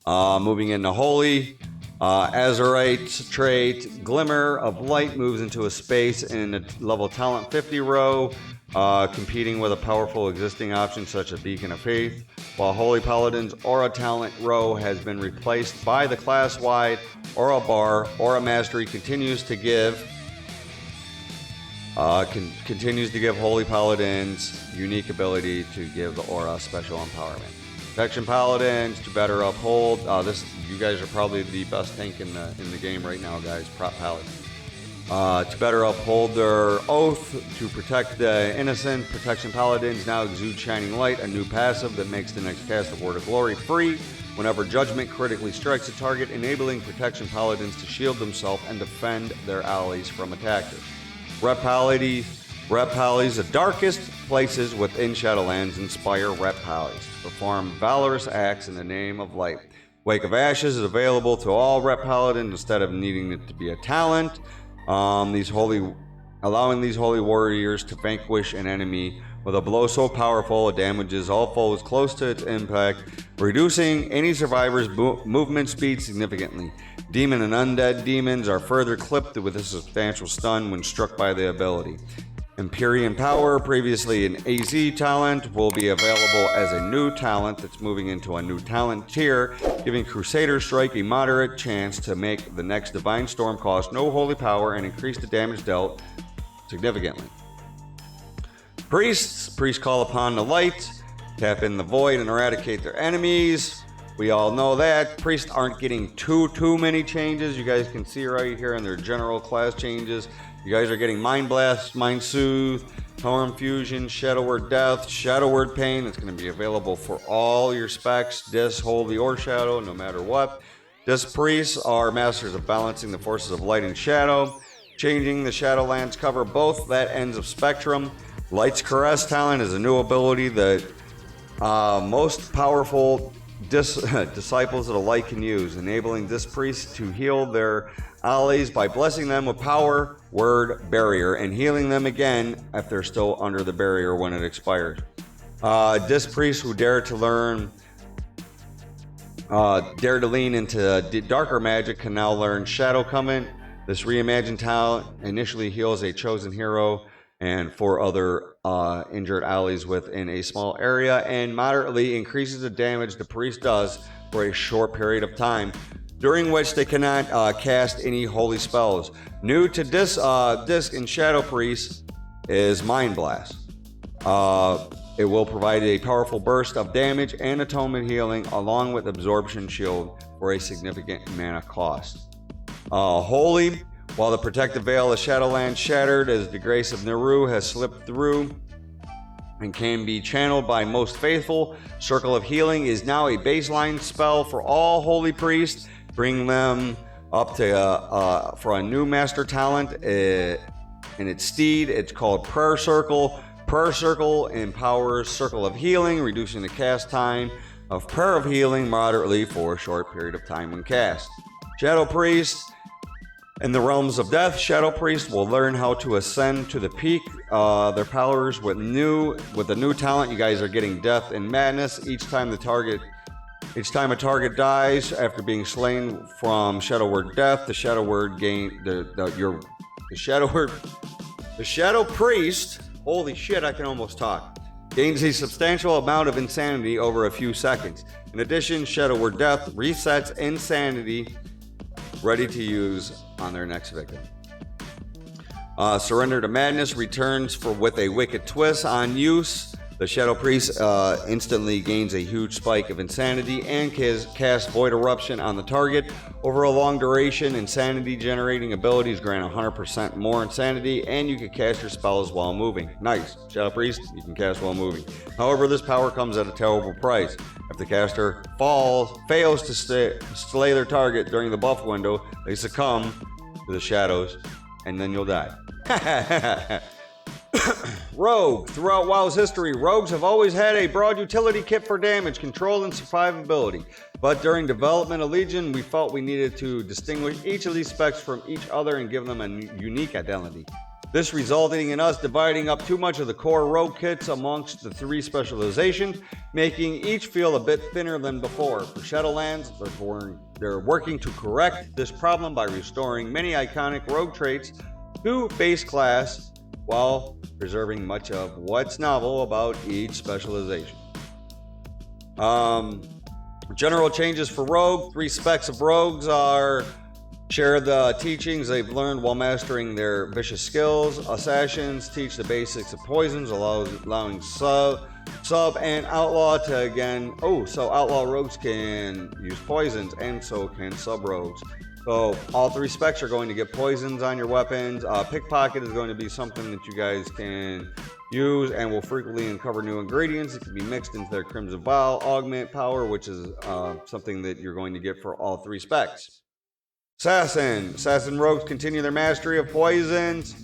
Moving into Holy, Azerite's trait, Glimmer of Light, moves into a space in a level talent 50 row, competing with a powerful existing option such as Beacon of Faith, while Holy Paladin's Aura talent row has been replaced by the class-wide Aura bar. Aura Mastery continues to give Holy Paladins unique ability to give the Aura special empowerment. Protection Paladins to better uphold. You guys are probably the best tank in the game right now, guys. Prop Paladins. To better uphold their oath to protect the innocent, Protection Paladins now exude Shining Light, a new passive that makes the next cast of Word of Glory free whenever Judgment critically strikes a target, enabling Protection Paladins to shield themselves and defend their allies from attackers. Rep Pallies, the darkest places within Shadowlands inspire Rep Pallies to perform valorous acts in the name of light. Wake of Ashes is available to all Rep Paladins instead of needing it to be a talent. Allowing these holy warriors to vanquish an enemy with a blow so powerful it damages all foes close to its impact, reducing any survivor's movement speed significantly. Demon and undead demons are further clipped with a substantial stun when struck by the ability. Empyrean Power, previously an AZ talent, will be available as a new talent that's moving into a new talent tier, giving Crusader Strike a moderate chance to make the next Divine Storm cost no holy power and increase the damage dealt significantly. Priests call upon the light, tap in the void and eradicate their enemies. We all know that. Priests aren't getting too many changes. You guys can see right here in their general class changes. You guys are getting Mind Blast, Mind Soothe, Power Infusion, Shadow Word Death, Shadow Word Pain. It's going to be available for all your specs, Dis, Holy, or Shadow, no matter what. Dis Priests are masters of balancing the forces of light and shadow, changing the Shadowlands cover both that ends of spectrum. Light's Caress talent is a new ability that most powerful disciples of the light can use, enabling Dis Priests to heal their allies by blessing them with power, word, barrier, and healing them again if they're still under the barrier when it expires. Dis Priests who dare to lean into darker magic can now learn Shadow Covenant. This reimagined talent initially heals a chosen hero and 4 other injured allies within a small area, and moderately increases the damage the priest does for a short period of time, during which they cannot cast any holy spells. New to Disc and Shadow Priest is Mind Blast. It will provide a powerful burst of damage and atonement healing, along with Absorption Shield for a significant mana cost. Holy, while the protective veil of Shadowlands shattered as the grace of Naru has slipped through and can be channeled by most faithful, Circle of Healing is now a baseline spell for all Holy Priests, bring them up to for a new master talent in its steed. It's called Prayer Circle. Prayer Circle empowers Circle of Healing, reducing the cast time of Prayer of Healing moderately for a short period of time when cast. Shadow Priest. In the realms of death, Shadow Priest will learn how to ascend to the peak. Their powers with a new talent. You guys are getting Death and Madness. Each time the target Each time a target dies after being slain from Shadow Word Death, the Shadow Word gain the Shadow Priest. Holy shit! I can almost talk. Gains a substantial amount of insanity over a few seconds. In addition, Shadow Word Death resets insanity, ready to use on their next victim. Surrender to Madness returns with a wicked twist on use. The Shadow Priest instantly gains a huge spike of insanity and casts Void Eruption on the target. Over a long duration, insanity generating abilities grant 100% more insanity, and you can cast your spells while moving. Nice. Shadow Priest, you can cast while moving. However, this power comes at a terrible price. If the caster fails to slay their target during the buff window, they succumb to the shadows, and then you'll die. Rogue. Throughout WoW's history, rogues have always had a broad utility kit for damage, control, and survivability. But during development of Legion, we felt we needed to distinguish each of these specs from each other and give them a unique identity. This resulting in us dividing up too much of the core rogue kits amongst the 3 specializations, making each feel a bit thinner than before. For ShadowLands, they're working to correct this problem by restoring many iconic rogue traits to base class, while preserving much of what's novel about each specialization. General changes for Rogue. 3 specs of Rogues are: share the teachings they've learned while mastering their vicious skills. Assassins teach the basics of poisons, allowing sub and outlaw to again. So outlaw rogues can use poisons, and so can sub rogues. So all 3 specs are going to get poisons on your weapons. Pickpocket is going to be something that you guys can use and will frequently uncover new ingredients. It can be mixed into their Crimson Vial. Augment power, which is something that you're going to get for all 3 specs. Assassin rogues continue their mastery of poisons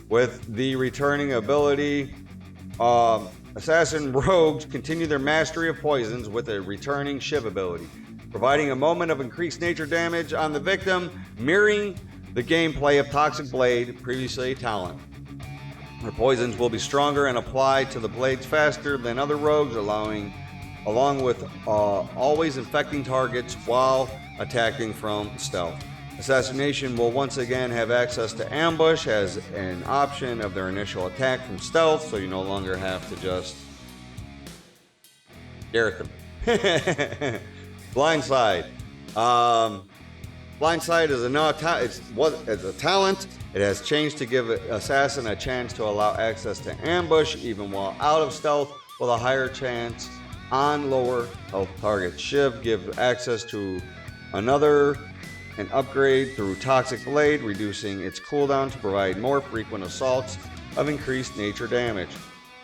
with the returning ability. Assassin rogues continue their mastery of poisons with a returning Shiv ability, providing a moment of increased nature damage on the victim, mirroring the gameplay of Toxic Blade, previously a talent. Her poisons will be stronger and apply to the blades faster than other rogues, along with always infecting targets while attacking from stealth. Assassination will once again have access to ambush as an option of their initial attack from stealth, so you no longer have to just Garrett them. Blindside. Blindside is it's a talent. It has changed to give Assassin a chance to allow access to ambush even while out of stealth, with a higher chance on lower health targets. Shiv gives access to an upgrade through Toxic Blade, reducing its cooldown to provide more frequent assaults of increased nature damage.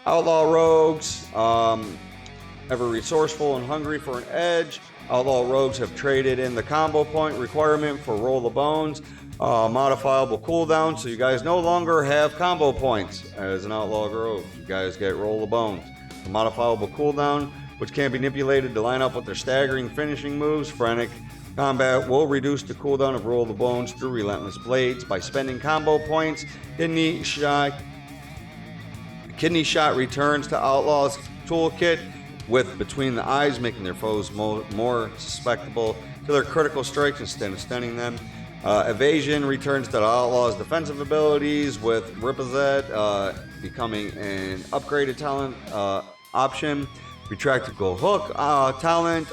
Outlaw rogues, ever resourceful and hungry for an edge. Outlaw rogues have traded in the combo point requirement for Roll the Bones, modifiable cooldown, so you guys no longer have combo points as an outlaw rogue. You guys get Roll the Bones. A modifiable cooldown, which can be manipulated to line up with their staggering finishing moves. Frantic Combat will reduce the cooldown of Roll the Bones through Relentless Blades by spending combo points. Kidney Shot returns to Outlaw's toolkit with Between the Eyes, making their foes more susceptible to their critical strikes instead of stunning them. Evasion returns to the Outlaw's defensive abilities, with Ripazet becoming an upgraded talent option. Retractable Hook talent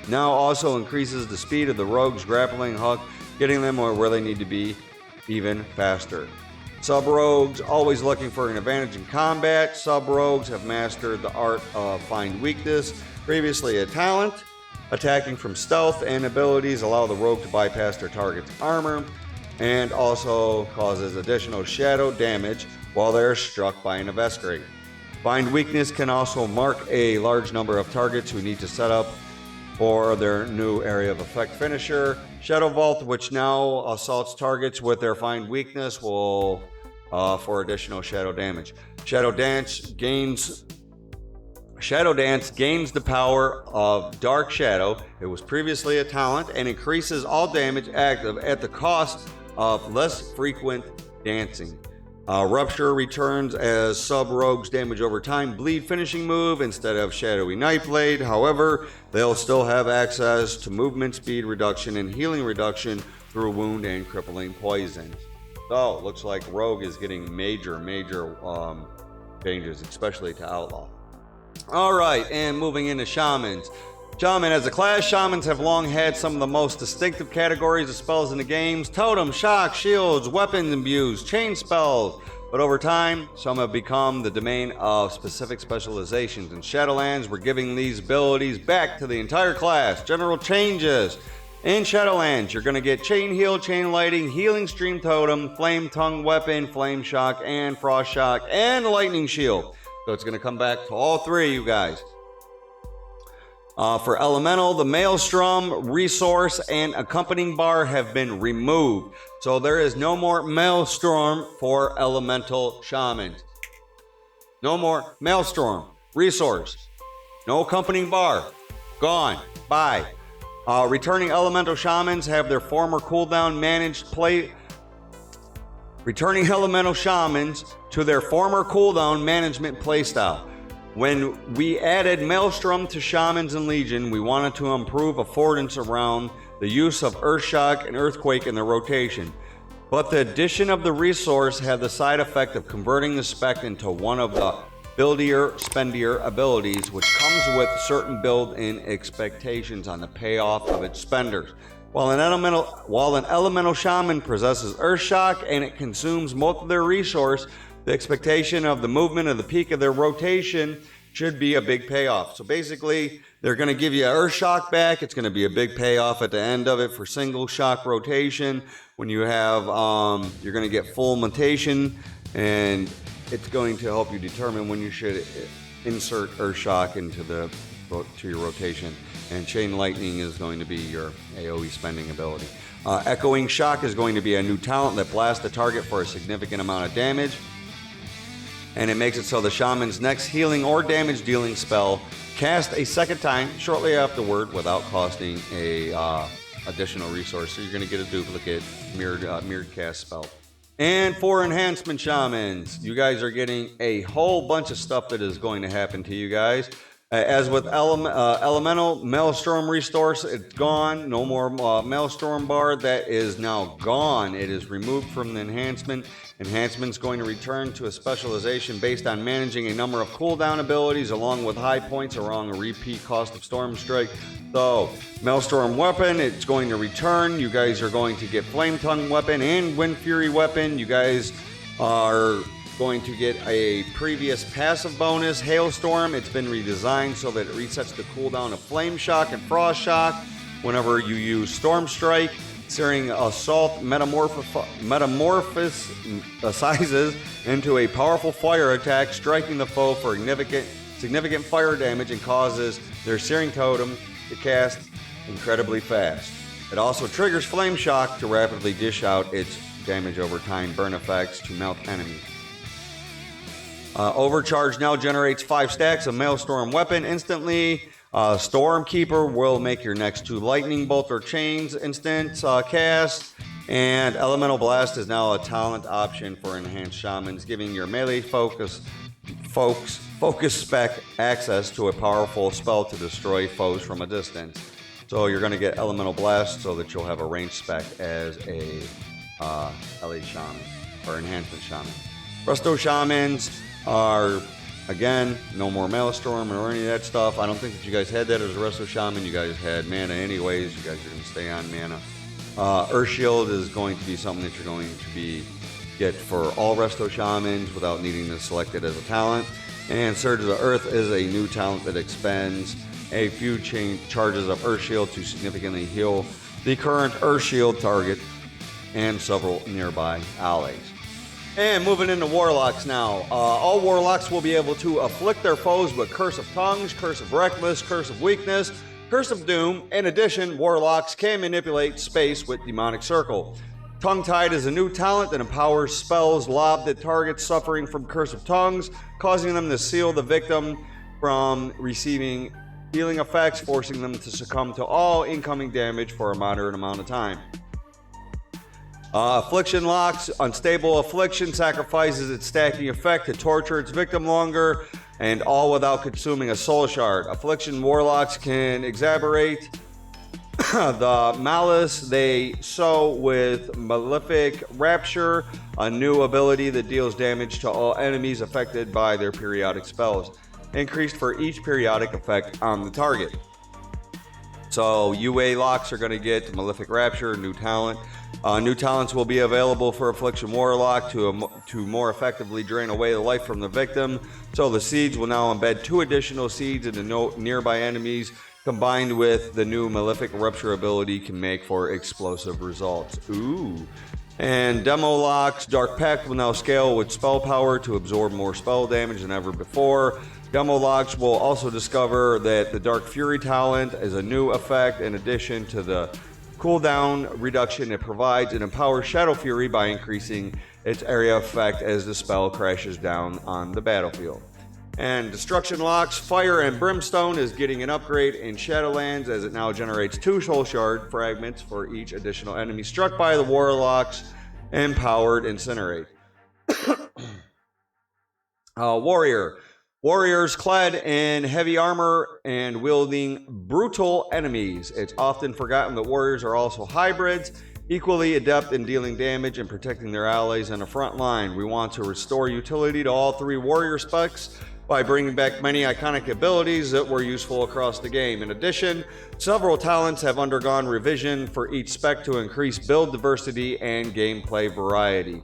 now also increases the speed of the rogue's grappling hook, getting them where they need to be even faster. Sub-rogues, always looking for an advantage in combat. Sub-rogues have mastered the art of Find Weakness, previously a talent. Attacking from stealth and abilities allow the rogue to bypass their target's armor, and also causes additional shadow damage while they're struck by an Evescrate. Find Weakness can also mark a large number of targets who need to set up for their new area of effect finisher. Shadow Vault, which now assaults targets with their Find Weakness, will for additional shadow damage. Shadow Dance gains the power of Dark Shadow. It was previously a talent and increases all damage active at the cost of less frequent dancing. Rupture returns as sub-rogues damage over time bleed finishing move instead of Shadowy Nightblade. However, they'll still have access to movement speed reduction and healing reduction through wound and crippling poison. So, looks like Rogue is getting major changes, especially to Outlaw. Alright, and moving into Shamans. Shaman, as a class, Shamans have long had some of the most distinctive categories of spells in the games: Totem, Shock, Shields, Weapons Imbues, Chain Spells. But over time, some have become the domain of specific specializations. In Shadowlands, we're giving these abilities back to the entire class. General changes. In Shadowlands, you're going to get Chain Heal, Chain Lighting, Healing Stream Totem, Flame Tongue Weapon, Flame Shock, and Frost Shock, and Lightning Shield. So it's going to come back to all three, you guys. For Elemental, the Maelstrom, Resource, and Accompanying Bar have been removed. So there is no more Maelstrom for Elemental Shamans. No more Maelstrom, Resource, no Accompanying Bar. Gone. Bye. Returning Elemental Shamans have their former cooldown managed play. Returning Elemental Shamans to their former cooldown management playstyle. When we added Maelstrom to Shamans and Legion, we wanted to improve affordance around the use of Earthshock and Earthquake in their rotation. But the addition of the resource had the side effect of converting the spec into one of the buildier, spendier abilities, which comes with certain build-in expectations on the payoff of its spenders. While an elemental shaman possesses Earthshock and it consumes most of their resource, the expectation of the movement of the peak of their rotation should be a big payoff. So basically, they're going to give you Earthshock back. It's going to be a big payoff at the end of it for single shock rotation. When you have, you're going to get full mutation, and it's going to help you determine when you should insert Earthshock to your rotation. And Chain Lightning is going to be your AoE spending ability. Echoing Shock is going to be a new talent that blasts the target for a significant amount of damage. And it makes it so the Shaman's next healing or damage dealing spell cast a second time shortly afterward without costing a additional resource. So you're going to get a duplicate mirrored cast spell. And for enhancement Shamans, you guys are getting a whole bunch of stuff that is going to happen to you guys. As with Elemental, Maelstrom Resource, it's gone. No more Maelstrom Bar. That is now gone. It is removed from the enhancement. Enhancement's going to return to a specialization based on managing a number of cooldown abilities along with high points around a repeat cost of Storm Strike. So, Maelstrom Weapon, it's going to return. You guys are going to get Flame Tongue Weapon and Wind Fury Weapon. You guys are going to get a previous passive bonus, Hailstorm. It's been redesigned so that it resets the cooldown of Flame Shock and Frost Shock whenever you use Storm Strike. Searing Assault metamorphosizes into a powerful fire attack, striking the foe for significant fire damage and causes their Searing Totem to cast incredibly fast. It also triggers Flame Shock to rapidly dish out its damage over time burn effects to melt enemies. Overcharge now generates 5 stacks of Maelstrom Weapon instantly. Stormkeeper will make your next 2 Lightning Bolt or Chains instant cast. And Elemental Blast is now a talent option for enhanced Shamans, giving your melee focus spec access to a powerful spell to destroy foes from a distance. So you're going to get Elemental Blast so that you'll have a ranged spec as a LE Shaman or enhancement Shaman. Resto Shamans are, again, no more Maelstrom or any of that stuff. I don't think that you guys had that as a Resto Shaman. You guys had mana anyways. You guys are going to stay on mana. Earth Shield is going to be something that you're going to get for all Resto Shamans without needing to select it as a talent. And Surge of the Earth is a new talent that expends a few charges of Earth Shield to significantly heal the current Earth Shield target and several nearby allies. And moving into Warlocks now. All Warlocks will be able to afflict their foes with Curse of Tongues, Curse of Reckless, Curse of Weakness, Curse of Doom. In addition, Warlocks can manipulate space with Demonic Circle. Tongue-Tied is a new talent that empowers spells lobbed at targets suffering from Curse of Tongues, causing them to seal the victim from receiving healing effects, forcing them to succumb to all incoming damage for a moderate amount of time. Affliction locks. Unstable affliction sacrifices its stacking effect to torture its victim longer, and all without consuming a soul shard. Affliction warlocks can exacerbate the malice they sow with Malefic Rapture, a new ability that deals damage to all enemies affected by their periodic spells, increased for each periodic effect on the target. So UA locks are going to get Malefic Rapture, new talent. New talents will be available for Affliction Warlock to more effectively drain away the life from the victim. So the seeds will now embed 2 additional seeds into nearby enemies, combined with the new Malefic Rupture ability can make for explosive results. Ooh. And demo locks. Dark Pact will now scale with spell power to absorb more spell damage than ever before. Demo locks will also discover that the Dark Fury talent is a new effect in addition to the cooldown reduction it provides. It empowers Shadow Fury by increasing its area effect as the spell crashes down on the battlefield. And Destruction locks. Fire and Brimstone is getting an upgrade in ShadowLands as it now generates 2 Soul Shard fragments for each additional enemy struck by the Warlocks empowered Incinerate. Warrior. Warriors clad in heavy armor and wielding brutal enemies. It's often forgotten that warriors are also hybrids, equally adept in dealing damage and protecting their allies in the front line. We want to restore utility to all 3 warrior specs by bringing back many iconic abilities that were useful across the game. In addition, several talents have undergone revision for each spec to increase build diversity and gameplay variety.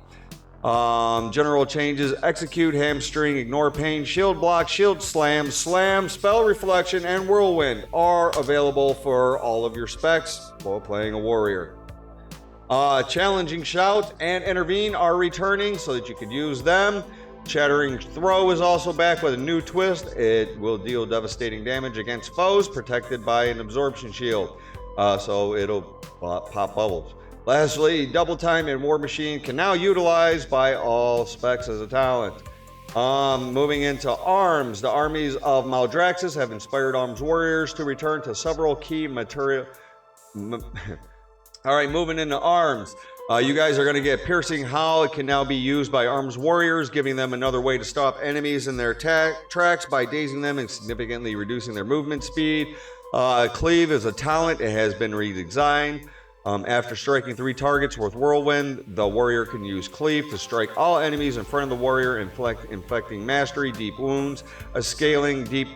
General changes: execute, hamstring, ignore pain, shield block, shield slam, slam, spell reflection, and whirlwind are available for all of your specs while playing a warrior. Challenging shout and intervene are returning so that you could use them. Shattering throw is also back with a new twist. It will deal devastating damage against foes protected by an absorption shield, so it'll pop bubbles. Lastly, Double Time and War Machine can now utilize by all specs as a talent. Moving into arms, the armies of Maldraxxus have inspired arms warriors to return to several key material. All right, moving into arms. You guys are going to get Piercing Howl. It can now be used by arms warriors, giving them another way to stop enemies in their tracks by dazing them and significantly reducing their movement speed. Cleave is a talent. It has been redesigned. After striking 3 targets with Whirlwind, the warrior can use Cleave to strike all enemies in front of the warrior, inflicting Mastery, Deep Wounds, a scaling Deep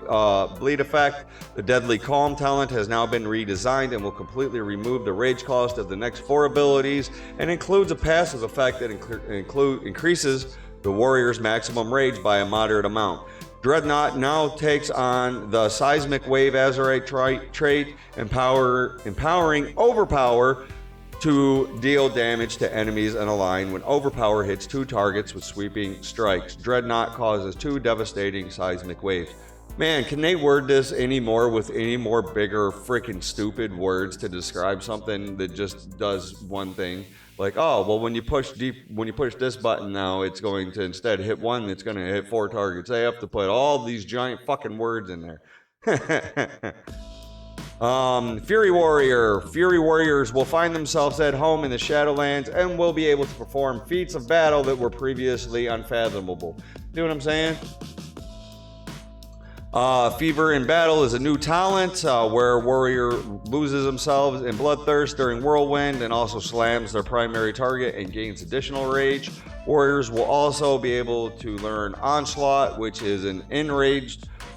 Bleed effect. The Deadly Calm talent has now been redesigned and will completely remove the rage cost of the next 4 abilities, and includes a passive effect that increases the warrior's maximum rage by a moderate amount. Dreadnought now takes on the Seismic Wave Azerite trait, empowering Overpower to deal damage to enemies in a line. When Overpower hits 2 targets with sweeping strikes, Dreadnought causes 2 devastating seismic waves. Man, can they word this any more with any more bigger freaking stupid words to describe something that just does one thing? Like, oh, well, when you push this button now, it's going to instead hit 1, it's going to hit 4 targets. They have to put all these giant fucking words in there. Fury Warrior. Fury Warriors will find themselves at home in the Shadowlands and will be able to perform feats of battle that were previously unfathomable. See what I'm saying? Fever in Battle is a new talent where warrior loses themselves in bloodthirst during Whirlwind and also slams their primary target and gains additional rage. Warriors will also be able to learn Onslaught, which is in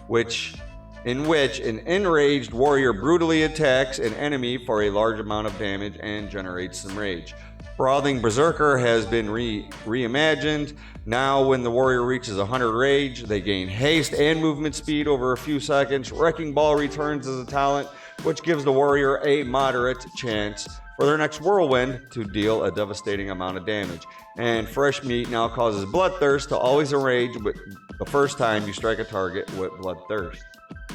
which an enraged warrior brutally attacks an enemy for a large amount of damage and generates some rage. Frothing Berserker has been reimagined. Now, when the warrior reaches 100 rage, they gain haste and movement speed over a few seconds. Wrecking Ball returns as a talent, which gives the warrior a moderate chance for their next Whirlwind to deal a devastating amount of damage. And Fresh Meat now causes Bloodthirst to always enrage the first time you strike a target with Bloodthirst.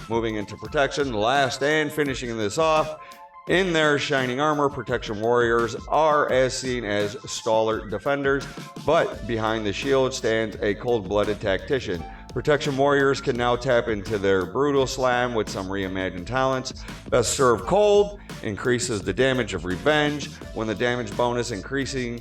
Moving into Protection, last and finishing this off. In their shining armor, Protection Warriors are as seen as stalwart defenders, but behind the shield stands a cold-blooded tactician. Protection warriors can now tap into their brutal slam with some reimagined talents. Best served cold increases the damage of revenge when the damage bonus increasing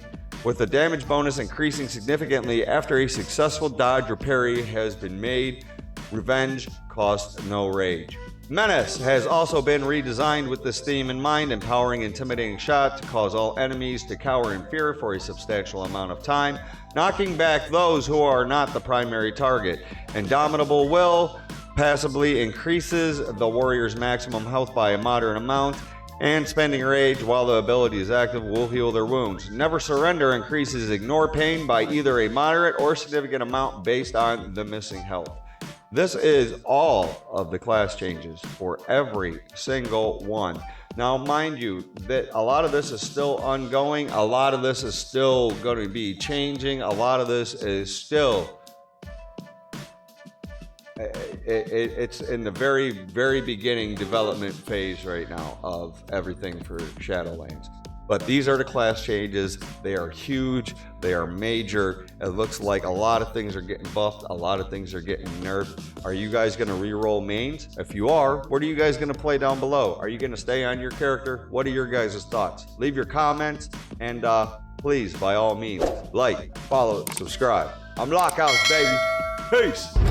significantly after a successful dodge or parry has been made. Revenge costs no rage. Menace has also been redesigned with this theme in mind, empowering intimidating shot to cause all enemies to cower in fear for a substantial amount of time, knocking back those who are not the primary target. Indomitable Will passively increases the warrior's maximum health by a moderate amount, and spending rage while the ability is active will heal their wounds. Never Surrender increases ignore pain by either a moderate or significant amount based on the missing health. This is all of the class changes for every single one. Now, mind you, that a lot of this is still ongoing. A lot of this is still going to be changing. A lot of this is still, it's in the very, very beginning development phase right now of everything for ShadowLands. But these are the class changes. They are huge. They are major. It looks like a lot of things are getting buffed. A lot of things are getting nerfed. Are you guys going to re-roll mains? If you are, what are you guys going to play down below? Are you going to stay on your character? What are your guys' thoughts? Leave your comments, and please, by all means, like, follow, subscribe. I'm Lockhouse, baby. Peace.